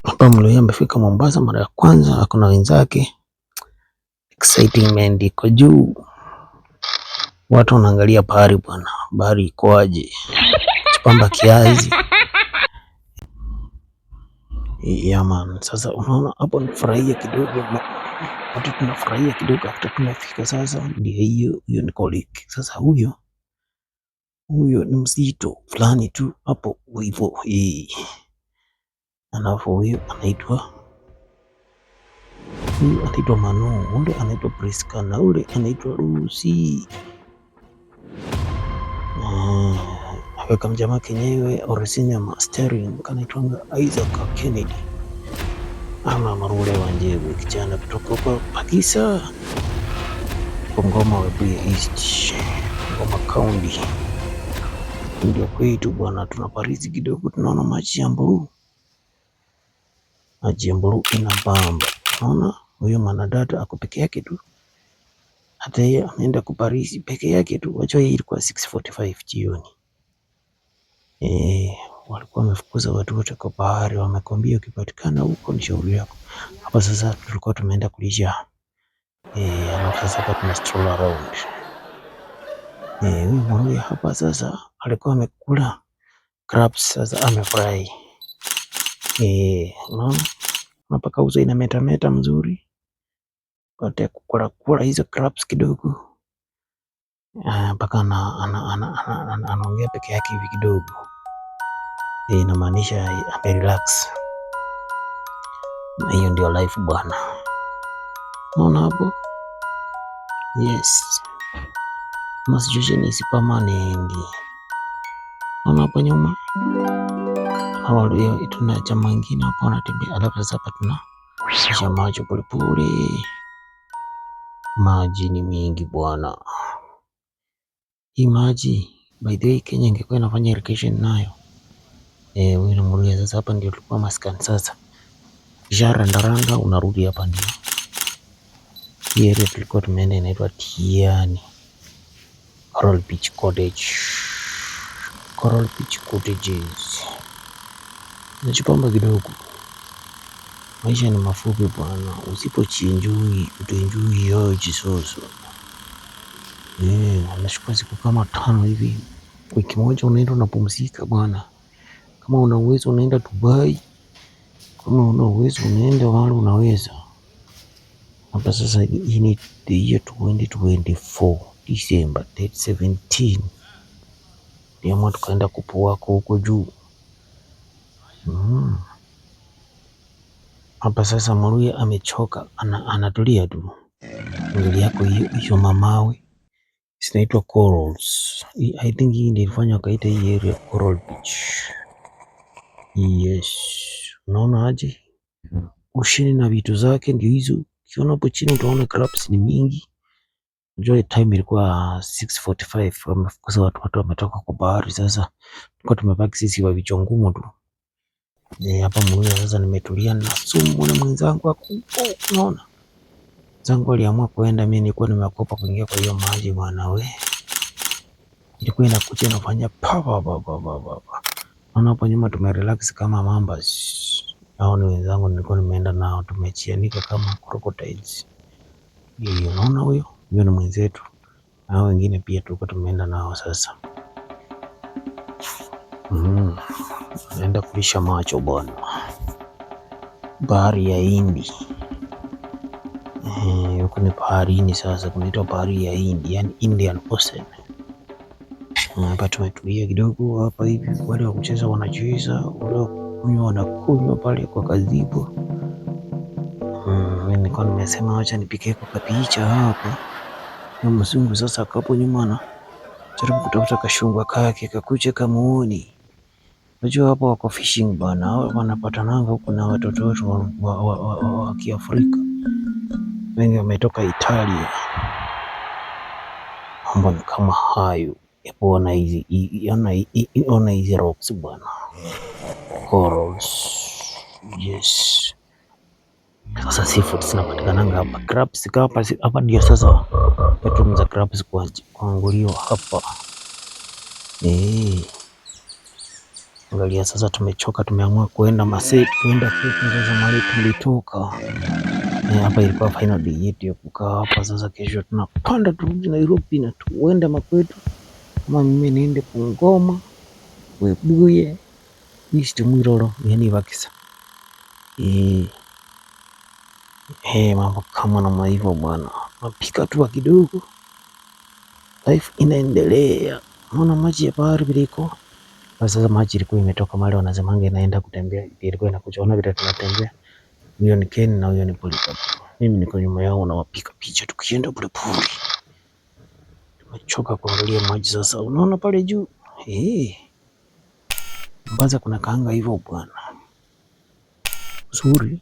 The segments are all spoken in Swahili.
Hapa Mluya amefika Mombasa mara ya kwanza, akona wenzake. Excitement iko juu, watu wanaangalia bahari bwana, bahari ikoaje, chipamba kiazi ya man. Sasa unaona hapo nifurahia kidogo, watu tunafurahia kidogo hata tumefika. Sasa ndio hiyo ni colleague. Sasa huyo ni mzito fulani tu hapo hivyo, alafu huyo anaitwa Manu, ule anaitwa Priska na ule anaitwa Lucy. Aweka mjamaa kenyewe Orisinya Mastering kanaitwanga Isaac Kennedy ama Marule Wanjewe, kijana kutoka kwa Pakisa Ngoma Webuye East, Ngoma County. Ndio kwetu bwana, tuna parizi kidogo, tunaona maji ya blue. Maji ya blue inabamba. Unaona huyo mwanadada ako peke yake tu, hata yeye ameenda kuparizi peke yake tu. Wajua hii ilikuwa 6:45 jioni. Walikuwa wamefukuza watu wote kwa bahari, wamekwambia ukipatikana huko ni shauri yako. Hapa sasa tulikuwa tumeenda kulisha, alafu sasa hapa tuna stroll around. Huyu mwanaume hapa sasa alikuwa amekula crabs, sasa amefurahi. Unaona mpaka uso ina meta mzuri, baada ya kula hizo crabs kidogo, mpaka anaongea peke yake hivi kidogo. Inamaanisha amerelax. Na hiyo ndio life bwana. Unaona hapo? Yes. Ma situation is permanent. Unaona hapo nyuma? Hawa ndio tuna chama kingine hapo anatembea. Alafu sasa hapa tuna kisha maji polepole. Maji ni mingi bwana. Hii maji by the way Kenya ingekuwa inafanya irrigation nayo. Wewe unamulia sasa, hapa ndio tulikuwa maskani sasa. Jara ndaranga unarudi hapa ndio. Hii area tulikuwa tumeenda inaitwa Tiani. Coral Beach Cottage. Coral Beach Cottages. Nachopamba kidogo. Maisha ni mafupi bwana. Usipochinjui utaenjoy yote soso. Unachukua siku kama 5 hivi. Wiki moja unaenda unapumzika bwana. Kama una uwezo unaenda Dubai. Kama una uwezo unaenda wale unaweza. Hapa sasa hii ni the year 2024 December 17. Ndio tukaenda kupua huko juu. Hapa sasa Mluya amechoka, anatulia tu. Mwili yako hiyo mamawe zinaitwa corals. I think hii ndio ilifanya wakaita hii area Coral Beach. Yes. Unaona aje? Ocean na vitu zake ndio hizo. Ukiona hapo chini utaona crabs ni mingi. Unajua time ilikuwa 6:45, wamefukuza watu wametoka kwa bahari. Sasa tulikuwa tumebaki sisi wa vichwa ngumu tu. Hapa Mluya sasa nimetulia na sumu na mwenzangu hapo. Unaona? Zangu aliamua kuenda, mimi nilikuwa nimekopa kuingia kwa hiyo maji bwana we. Ilikuwa inakuja inafanya pa. Naona hapo nyuma tumerelax kama mambas. Hao ni wenzangu nilikuwa nimeenda nao, tumechianika kama crocodiles. Unaona huyo ni mwenzetu. Hao wengine pia tulikuwa tumeenda nao sasa. Naenda kulisha macho bwana. Bahari ya Hindi. Huko ni baharini sasa, kunaitwa bahari ya Hindi, yani Indian Ocean. Hapa tumetulia kidogo hapa hivi, wale wa kucheza wanacheza, wale kunywa wanakunywa pale kwa kazibo. Mimi nilikuwa nimesema acha nipike kwa picha hapa. Na mzungu sasa kapo nyuma na jaribu kutafuta kashungwa kake kakuche kamuoni. Unajua hapo wako fishing bana, wanapata nanga huko na watoto wetu wa Kiafrika. Wengi wametoka Italia. Mambo ni kama hayo. Yapo ona hizi rocks bwana. Corals. Yes. Sasa seafood zinapatikana hapa. Crabs hapa ndio sasa petrol za crabs kuanguliwa hapa. Angalia sasa, tumechoka, tumeamua kuenda Masai, tuenda sasa mahali tulitoka. Hapa ilikuwa final day yetu ya kukaa hapa. Sasa kesho tunapanda turudi Nairobi na tuende makwetu, kama mimi niende Bungoma, Webuye, East Mwiroro, yani Bakisa. Mambo kama namna hivyo bwana, napika tu kidogo, life inaendelea. Naona maji ya bahari biliko. Sasa maji ilikuwa imetoka mahali wanasemanga inaenda kutembea, ilikuwa inakuja. Ona vile tunatembea, huyo ni Ken na huyo ni Polycarp. Mimi niko nyuma yao na wapika picha tukienda pole pole. Tumechoka kuangalia maji sasa. Unaona pale juu? Mbaza kuna kaanga hivyo bwana. Nzuri.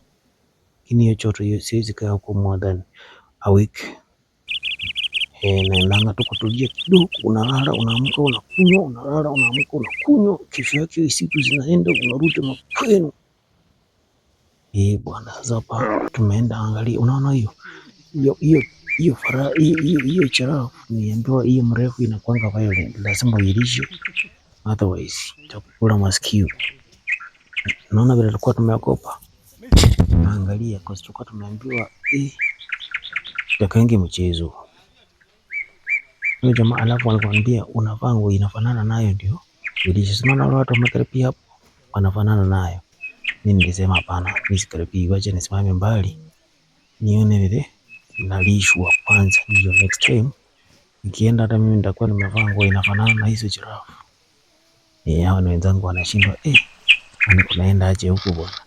Lakini hiyo choto hiyo siwezi kaa huko more than a week. Naendanga tu kutulia kidogo, unalala, unaamka, unakunywa, unalala, unaamka, unakunywa. Kesho yake siku zinaenda, unarudi makwenu. Bwana, sasa hapa tumeenda angalia. Unaona hiyo charafu niambiwa hiyo mrefu inakuanga violent, lazima uilishe, otherwise itakula masikio. Naona vile tulikuwa tumeogopa. Angalia kwa sababu tulikuwa tumeambiwa takaingi mchezo. Huyo jamaa alafu anakuambia unavaa nguo inafanana nayo ndio ilishe. Sinaona watu wamekaribia hapo wanafanana nayo. Mimi nilisema hapana, mimi sikaribii, wacha nisimame mbali nione vile nalishwa kwanza, ndio next time nikienda hata mimi nitakuwa nimevaa nguo inafanana na hizo giraffe. Hao wenzangu wanashindwa ani kunaenda aje huko bwana,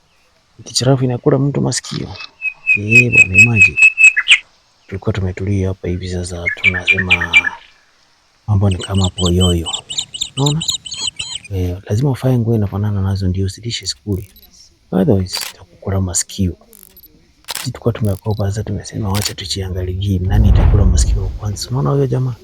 giraffe inakula mtu masikio. Bwana, imagine tulikuwa tumetulia hapa hivi sasa tunasema mambo ni kama poyoyo. Unaona? Lazima ufae nguo inafanana nazo ndio usilishe skuli, otherwise itakula masikio. Tulikuwa tumekopa sasa, tumesema wacha tuchiangalie nani itakula masikio kwanza. Unaona huyo jamaa